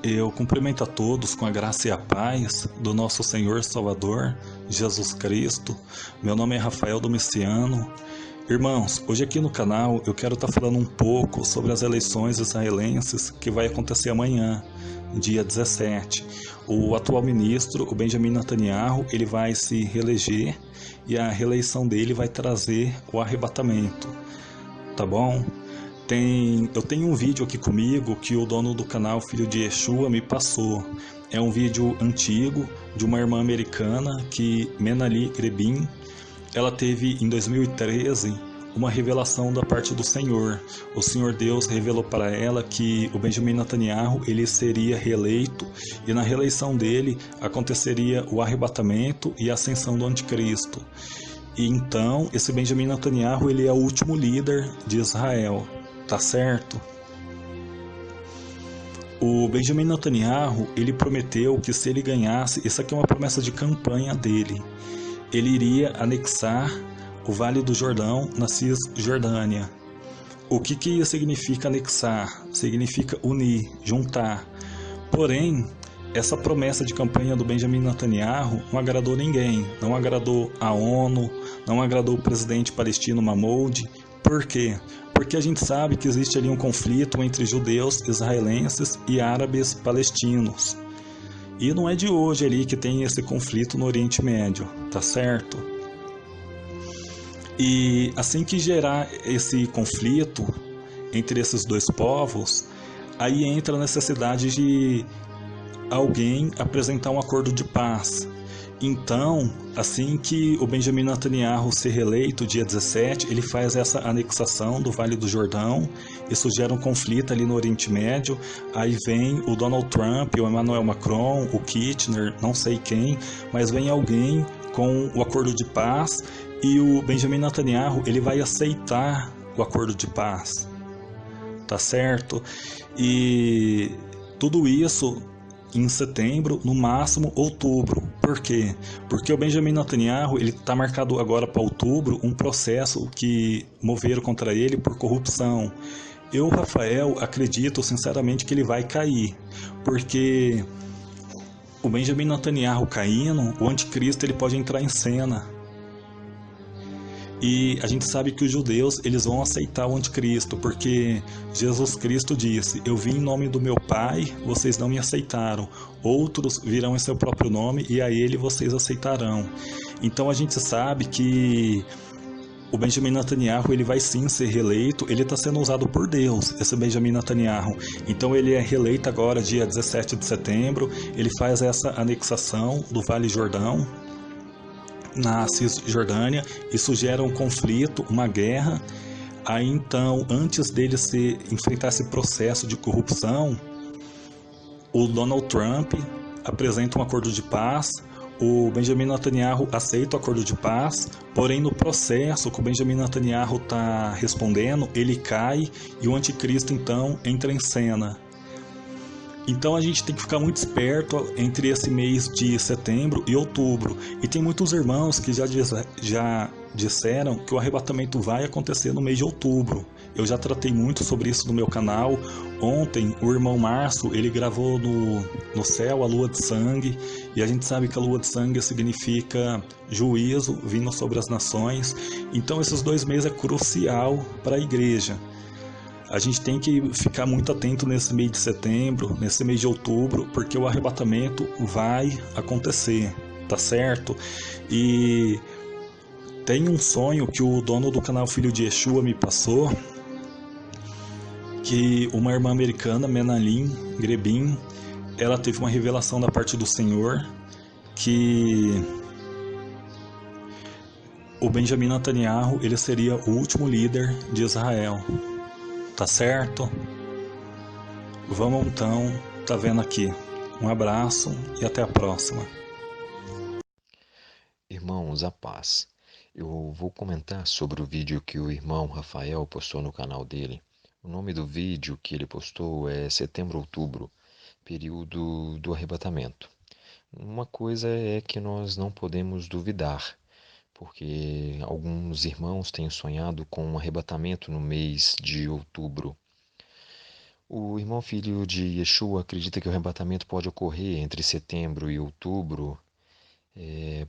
Eu cumprimento a todos com a graça e a paz do nosso Senhor e Salvador, Jesus Cristo. Meu nome é Rafael Domiciano. Irmãos, hoje aqui no canal eu quero estar falando um pouco sobre as eleições israelenses que vai acontecer amanhã, dia 17. O atual ministro, o Benjamin Netanyahu, ele vai se reeleger e a reeleição dele vai trazer o arrebatamento, tá bom? Eu tenho um vídeo aqui comigo que o dono do canal Filho de Yeshua me passou. É um vídeo antigo de uma irmã americana que Menali Grebin, ela teve em 2013 uma revelação da parte do Senhor. O Senhor Deus revelou para ela que o Benjamin Netanyahu ele seria reeleito e na reeleição dele aconteceria o arrebatamento e a ascensão do anticristo. E então esse Benjamin Netanyahu ele é o último líder de Israel. Tá certo? O Benjamin Netanyahu, ele prometeu que se ele ganhasse, isso aqui é uma promessa de campanha dele, ele iria anexar o Vale do Jordão na Cisjordânia. O que significa anexar? Significa unir, juntar. Porém, essa promessa de campanha do Benjamin Netanyahu não agradou ninguém, não agradou a ONU, não agradou o presidente palestino Mahmoud. Por quê? Porque a gente sabe que existe ali um conflito entre judeus israelenses e árabes palestinos. E não é de hoje ali que tem esse conflito no Oriente Médio, tá certo? E assim que gerar esse conflito entre esses dois povos, aí entra a necessidade de alguém apresentar um acordo de paz. Então, assim que o Benjamin Netanyahu ser reeleito, dia 17, ele faz essa anexação do Vale do Jordão, isso gera um conflito ali no Oriente Médio, aí vem o Donald Trump, o Emmanuel Macron, o Kitchener, não sei quem, mas vem alguém com o acordo de paz e o Benjamin Netanyahu, ele vai aceitar o acordo de paz, tá certo? E tudo isso em setembro, no máximo outubro. Por quê? Porque o Benjamin Netanyahu ele está marcado agora para outubro um processo que moveram contra ele por corrupção. Eu, Rafael, acredito sinceramente que ele vai cair, porque o Benjamin Netanyahu caindo, o anticristo ele pode entrar em cena. E a gente sabe que os judeus eles vão aceitar o anticristo, porque Jesus Cristo disse: eu vim em nome do meu Pai, vocês não me aceitaram. Outros virão em seu próprio nome e a ele vocês aceitarão. Então a gente sabe que o Benjamin Netanyahu ele vai sim ser reeleito, ele está sendo usado por Deus, esse Benjamin Netanyahu. Então ele é reeleito agora, dia 17 de setembro, ele faz essa anexação do Vale Jordão na Cisjordânia, isso gera um conflito, uma guerra. Aí então, antes dele enfrentar esse processo de corrupção, o Donald Trump apresenta um acordo de paz, o Benjamin Netanyahu aceita o acordo de paz, porém no processo que o Benjamin Netanyahu está respondendo, ele cai e o anticristo então entra em cena. Então a gente tem que ficar muito esperto entre esse mês de setembro e outubro. E tem muitos irmãos que já disseram que o arrebatamento vai acontecer no mês de outubro. Eu já tratei muito sobre isso no meu canal. Ontem o irmão Márcio, ele gravou no céu a lua de sangue. E a gente sabe que a lua de sangue significa juízo vindo sobre as nações. Então esses 2 meses é crucial para a igreja. A gente tem que ficar muito atento nesse mês de setembro, nesse mês de outubro, porque o arrebatamento vai acontecer, tá certo? E tem um sonho que o dono do canal Filho de Yeshua me passou, que uma irmã americana, Menali Grebin, ela teve uma revelação da parte do Senhor, que o Benjamin Netanyahu ele seria o último líder de Israel. Tá certo? Vamos então, tá vendo aqui. Um abraço e até a próxima. Irmãos, a paz. Eu vou comentar sobre o vídeo que o irmão Rafael postou no canal dele. O nome do vídeo que ele postou é Setembro-Outubro, período do arrebatamento. Uma coisa é que nós não podemos duvidar, porque alguns irmãos têm sonhado com um arrebatamento no mês de outubro. O irmão filho de Yeshua acredita que o arrebatamento pode ocorrer entre setembro e outubro,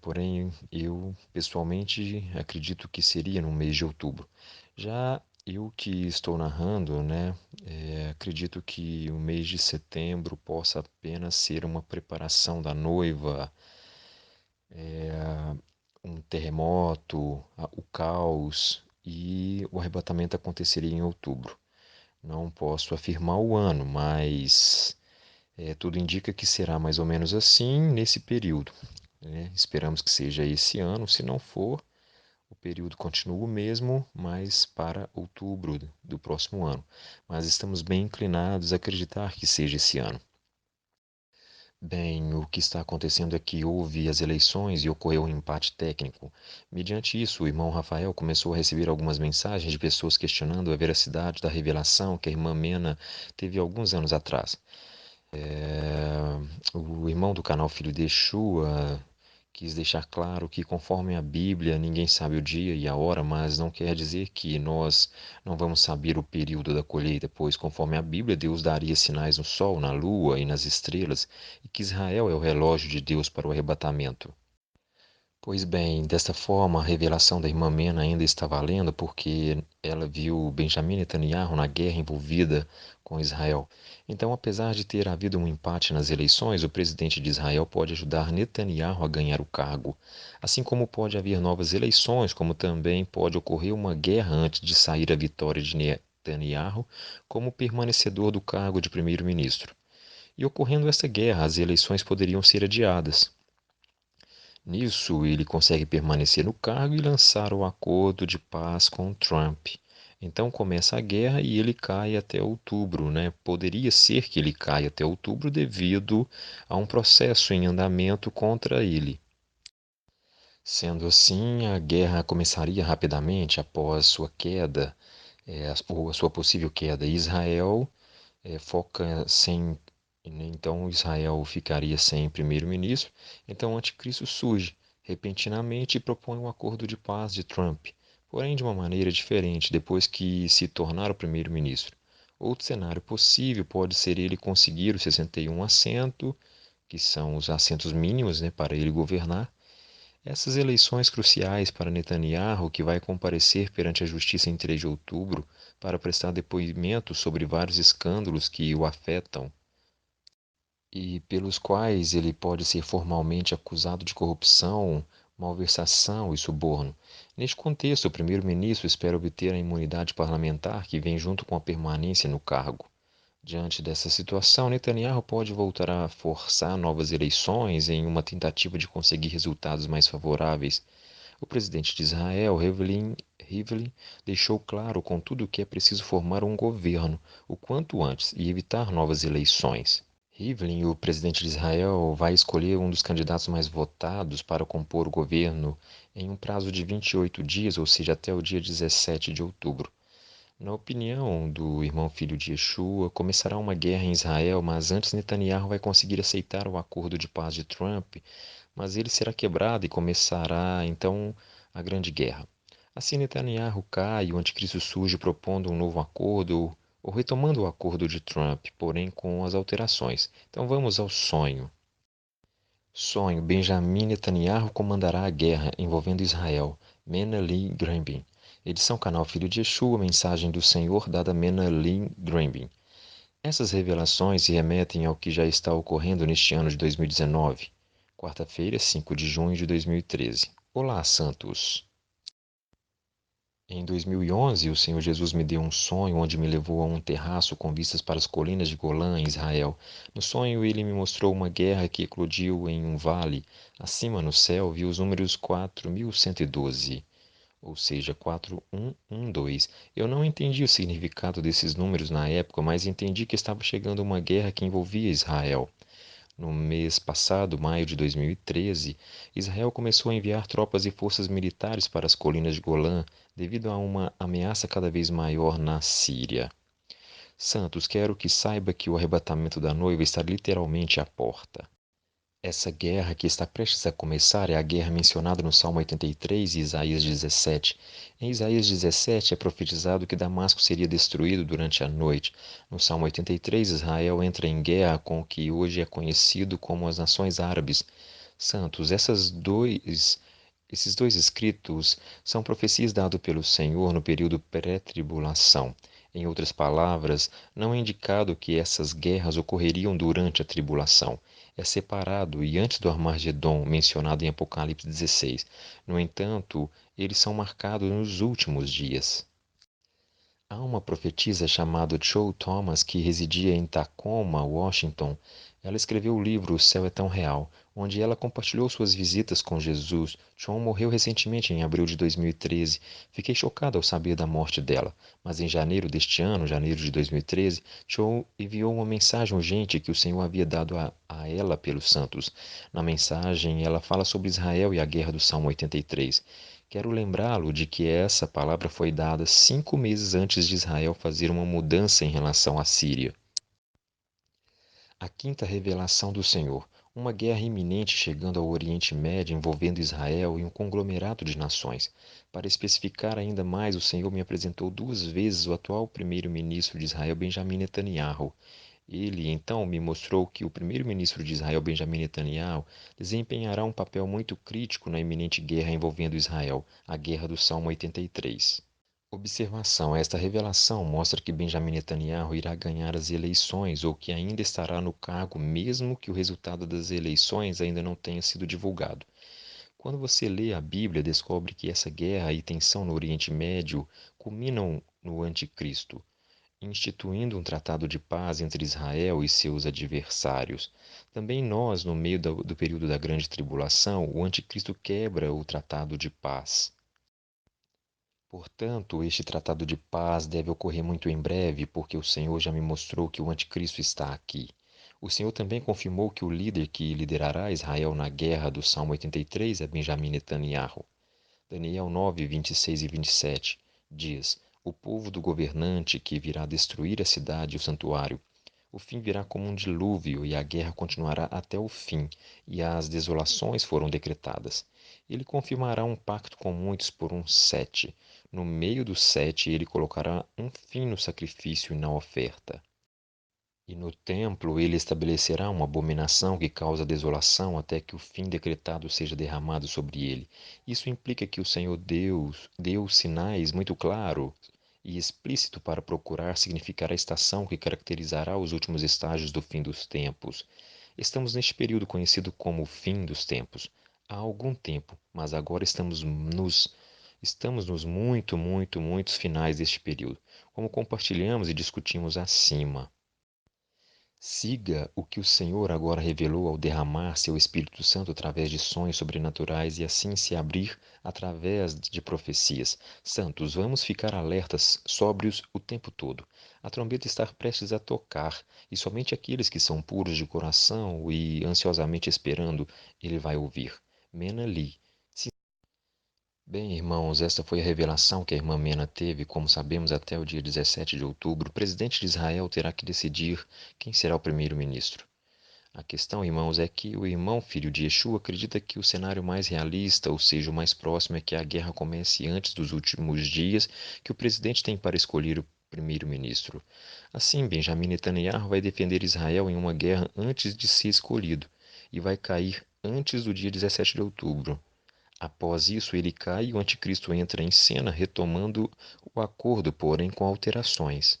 porém eu pessoalmente acredito que seria no mês de outubro. Já eu que estou narrando, né, acredito que o mês de setembro possa apenas ser uma preparação da noiva, um terremoto, o caos, e o arrebatamento aconteceria em outubro. Não posso afirmar o ano, mas tudo indica que será mais ou menos assim nesse período, né? Esperamos que seja esse ano. Se não for, o período continua o mesmo, mas para outubro do próximo ano. Mas estamos bem inclinados a acreditar que seja esse ano. Bem, o que está acontecendo é que houve as eleições e ocorreu um empate técnico. Mediante isso, o irmão Rafael começou a receber algumas mensagens de pessoas questionando a veracidade da revelação que a irmã Mena teve alguns anos atrás. O irmão do canal Filho de Yeshua quis deixar claro que, conforme a Bíblia, ninguém sabe o dia e a hora, mas não quer dizer que nós não vamos saber o período da colheita, pois, conforme a Bíblia, Deus daria sinais no sol, na lua e nas estrelas, e que Israel é o relógio de Deus para o arrebatamento. Pois bem, desta forma, a revelação da irmã Mena ainda está valendo porque ela viu Benjamin Netanyahu na guerra envolvida com Israel. Então, apesar de ter havido um empate nas eleições, o presidente de Israel pode ajudar Netanyahu a ganhar o cargo. Assim como pode haver novas eleições, como também pode ocorrer uma guerra antes de sair a vitória de Netanyahu como permanecedor do cargo de primeiro-ministro. E ocorrendo essa guerra, as eleições poderiam ser adiadas. Nisso, ele consegue permanecer no cargo e lançar o acordo de paz com Trump. Então começa a guerra e ele cai até outubro, né? Poderia ser que ele caia até outubro devido a um processo em andamento contra ele. Sendo assim, a guerra começaria rapidamente após sua queda, ou a sua possível queda. Israel foca sem. Então Israel ficaria sem primeiro-ministro. Então o anticristo surge repentinamente e propõe um acordo de paz de Trump, porém de uma maneira diferente depois que se tornar o primeiro-ministro. Outro cenário possível pode ser ele conseguir os 61 assentos, que são os assentos mínimos, né, para ele governar. Essas eleições cruciais para Netanyahu, que vai comparecer perante a justiça em 3 de outubro para prestar depoimento sobre vários escândalos que o afetam e pelos quais ele pode ser formalmente acusado de corrupção, malversação e suborno. Neste contexto, o primeiro-ministro espera obter a imunidade parlamentar que vem junto com a permanência no cargo. Diante dessa situação, Netanyahu pode voltar a forçar novas eleições em uma tentativa de conseguir resultados mais favoráveis. O presidente de Israel, Rivlin, deixou claro, contudo, que é preciso formar um governo o quanto antes e evitar novas eleições. Rivlin, o presidente de Israel, vai escolher um dos candidatos mais votados para compor o governo em um prazo de 28 dias, ou seja, até o dia 17 de outubro. Na opinião do irmão filho de Yeshua, começará uma guerra em Israel, mas antes Netanyahu vai conseguir aceitar o acordo de paz de Trump, mas ele será quebrado e começará então a grande guerra. Assim Netanyahu cai e o anticristo surge propondo um novo acordo ou retomando o acordo de Trump, porém com as alterações. Então vamos ao sonho. Sonho: Benjamin Netanyahu comandará a guerra envolvendo Israel. Mena Lee Granbin. Edição Canal Filho de Yeshua, mensagem do Senhor dada a Mena Lee Granbin. Essas revelações se remetem ao que já está ocorrendo neste ano de 2019, quarta-feira, 5 de junho de 2013. Olá, Santos! Em 2011, o Senhor Jesus me deu um sonho onde me levou a um terraço com vistas para as colinas de Golã, em Israel. No sonho, ele me mostrou uma guerra que eclodiu em um vale. Acima no céu, vi os números 4112, ou seja, 4112. Eu não entendi o significado desses números na época, mas entendi que estava chegando uma guerra que envolvia Israel. No mês passado, maio de 2013, Israel começou a enviar tropas e forças militares para as colinas de Golã devido a uma ameaça cada vez maior na Síria. Santos, quero que saiba que o arrebatamento da noiva está literalmente à porta. Essa guerra que está prestes a começar é a guerra mencionada no Salmo 83 e Isaías 17. Em Isaías 17 é profetizado que Damasco seria destruído durante a noite. No Salmo 83, Israel entra em guerra com o que hoje é conhecido como as nações árabes. Santos, esses dois escritos são profecias dadas pelo Senhor no período pré-tribulação. Em outras palavras, não é indicado que essas guerras ocorreriam durante a tribulação. É separado e antes do Armagedon, mencionado em Apocalipse 16. No entanto, eles são marcados nos últimos dias. Há uma profetisa chamada Joe Thomas que residia em Tacoma, Washington. Ela escreveu o livro O Céu é Tão Real, onde ela compartilhou suas visitas com Jesus. John morreu recentemente em abril de 2013. Fiquei chocado ao saber da morte dela, mas em janeiro deste ano, janeiro de 2013, John enviou uma mensagem urgente que o Senhor havia dado a ela pelos santos. Na mensagem, ela fala sobre Israel e a guerra do Salmo 83. Quero lembrá-lo de que essa palavra foi dada 5 meses antes de Israel fazer uma mudança em relação à Síria. A quinta revelação do Senhor. Uma guerra iminente chegando ao Oriente Médio envolvendo Israel e um conglomerado de nações. Para especificar ainda mais, o Senhor me apresentou 2 vezes o atual primeiro-ministro de Israel, Benjamin Netanyahu. Ele então me mostrou que o primeiro-ministro de Israel, Benjamin Netanyahu, desempenhará um papel muito crítico na iminente guerra envolvendo Israel, a guerra do Salmo 83. Observação: esta revelação mostra que Benjamin Netanyahu irá ganhar as eleições ou que ainda estará no cargo mesmo que o resultado das eleições ainda não tenha sido divulgado. Quando você lê a Bíblia, descobre que essa guerra e tensão no Oriente Médio culminam no Anticristo, instituindo um tratado de paz entre Israel e seus adversários. Também nós, no meio do período da Grande Tribulação, o Anticristo quebra o tratado de paz. Portanto, este tratado de paz deve ocorrer muito em breve, porque o Senhor já me mostrou que o Anticristo está aqui. O Senhor também confirmou que o líder que liderará Israel na guerra do Salmo 83 é Benjamin Netanyahu. Daniel 9, 26 e 27 diz: O povo do governante que virá destruir a cidade e o santuário. O fim virá como um dilúvio, e a guerra continuará até o fim, e as desolações foram decretadas. Ele confirmará um pacto com muitos por um 7. No meio do 7, ele colocará um fim no sacrifício e na oferta. E no templo ele estabelecerá uma abominação que causa desolação até que o fim decretado seja derramado sobre ele. Isso implica que o Senhor Deus deu sinais muito claros e explícito para procurar significar a estação que caracterizará os últimos estágios do fim dos tempos. Estamos neste período conhecido como o fim dos tempos. Há algum tempo, mas agora estamos nos muitos finais deste período, como compartilhamos e discutimos acima. Siga o que o Senhor agora revelou ao derramar seu Espírito Santo através de sonhos sobrenaturais e assim se abrir através de profecias. Santos, vamos ficar alertas, sóbrios o tempo todo. A trombeta está prestes a tocar e somente aqueles que são puros de coração e ansiosamente esperando, ele vai ouvir. Mena Lee. Bem, irmãos, esta foi a revelação que a irmã Mena teve. Como sabemos, até o dia 17 de outubro, o presidente de Israel terá que decidir quem será o primeiro-ministro. A questão, irmãos, é que o irmão filho de Yeshua acredita que o cenário mais realista, ou seja, o mais próximo, é que a guerra comece antes dos últimos dias que o presidente tem para escolher o primeiro-ministro. Assim, Benjamin Netanyahu vai defender Israel em uma guerra antes de ser escolhido e vai cair antes do dia 17 de outubro. Após isso, ele cai e o anticristo entra em cena, retomando o acordo, porém com alterações.